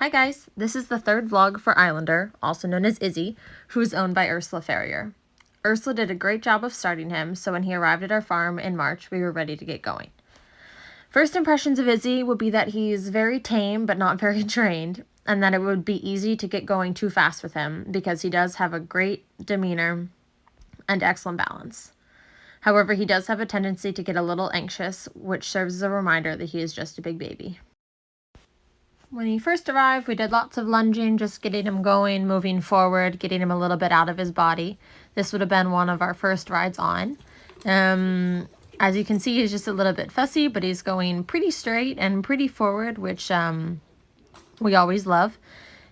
Hi guys, this is the third vlog for Islander, also known as Izzy, who is owned by Ursula Farrier. Ursula did a great job of starting him, so when he arrived at our farm in March, we were ready to get going. First impressions of Izzy would be that he's very tame but not very trained, and that it would be easy to get going too fast with him because he does have a great demeanor and excellent balance. However, he does have a tendency to get a little anxious, which serves as a reminder that he is just a big baby. When he first arrived, we did lots of lunging, just getting him going, moving forward, getting him a little bit out of his body. This would have been one of our first rides on. As you can see, he's just a little bit fussy, but he's going pretty straight and pretty forward, which we always love.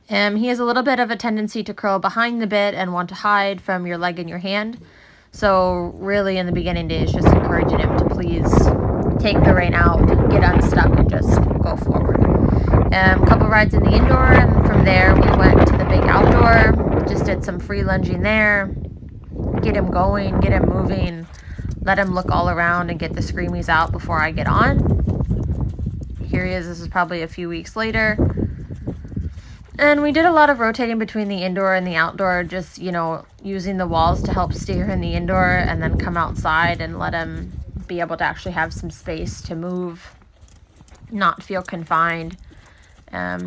He has a little bit of a tendency to curl behind the bit and want to hide from your leg and your hand. So really in the beginning days, just encouraging him to please take the rein out, get unstuck, and just go forward. A couple rides in the indoor, and from there we went to the big outdoor, just did some free lunging there, get him going, get him moving, let him look all around and get the screamies out before I get on. Here he is. This is probably a few weeks later. And we did a lot of rotating between the indoor and the outdoor, just, using the walls to help steer in the indoor and then come outside and let him be able to actually have some space to move, not feel confined.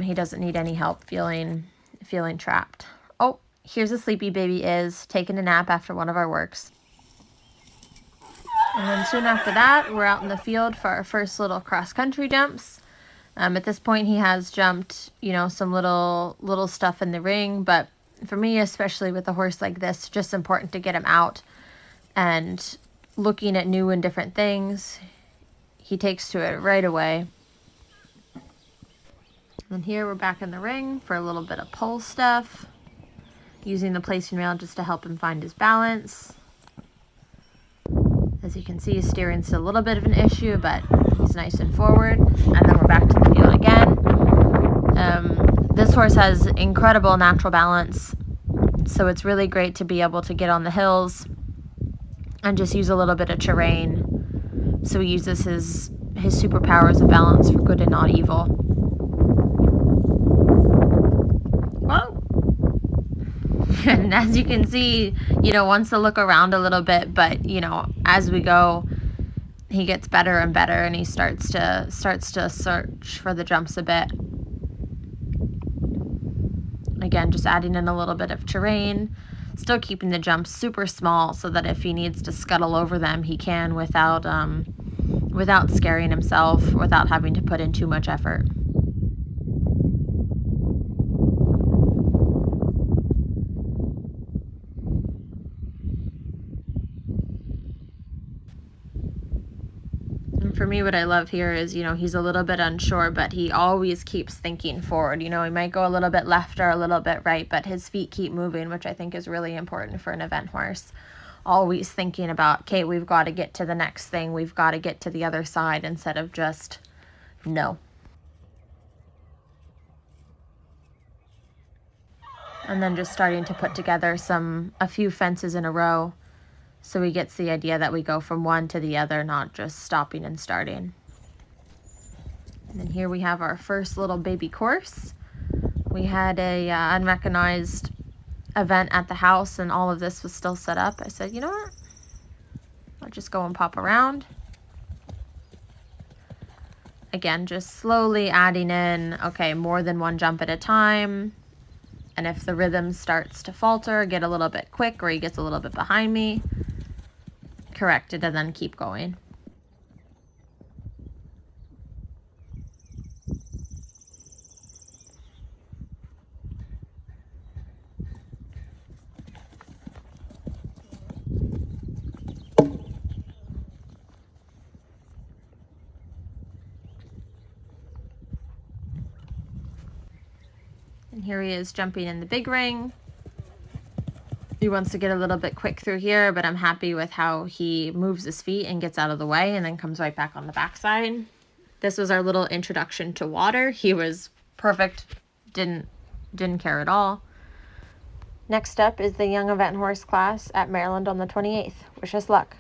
He doesn't need any help feeling trapped. Oh, here's a sleepy baby Iz taking a nap after one of our works. And then soon after that, we're out in the field for our first little cross-country jumps. At this point, he has jumped, some little stuff in the ring. But for me, especially with a horse like this, it's just important to get him out and looking at new and different things. He takes to it right away. And here we're back in the ring for a little bit of pole stuff, using the placing rail just to help him find his balance. As you can see, steering's a little bit of an issue, but he's nice and forward. And then we're back to the field again. This horse has incredible natural balance, so it's really great to be able to get on the hills and just use a little bit of terrain. So he uses his superpowers of balance for good and not evil. Whoa! And as you can see, wants to look around a little bit, but, as we go, he gets better and better, and he starts to search for the jumps a bit. Again, just adding in a little bit of terrain, still keeping the jumps super small so that if he needs to scuttle over them, he can without scaring himself, without having to put in too much effort. For me, what I love here is, he's a little bit unsure, but he always keeps thinking forward. He might go a little bit left or a little bit right, but his feet keep moving, which I think is really important for an event horse. Always thinking about, okay, we've got to get to the next thing. We've got to get to the other side instead of just no. And then just starting to put together a few fences in a row, so he gets the idea that we go from one to the other, not just stopping and starting. And then here we have our first little baby course. We had a unrecognized event at the house, and all of this was still set up. I said, you know what? I'll just go and pop around. Again, just slowly adding in, okay, more than one jump at a time. And if the rhythm starts to falter, get a little bit quick, or he gets a little bit behind me, correct it and then keep going. And here he is jumping in the big ring. He wants to get a little bit quick through here, but I'm happy with how he moves his feet and gets out of the way and then comes right back on the backside. This was our little introduction to water. He was perfect, didn't care at all. Next up is the young event horse class at Maryland on the 28th. Wish us luck.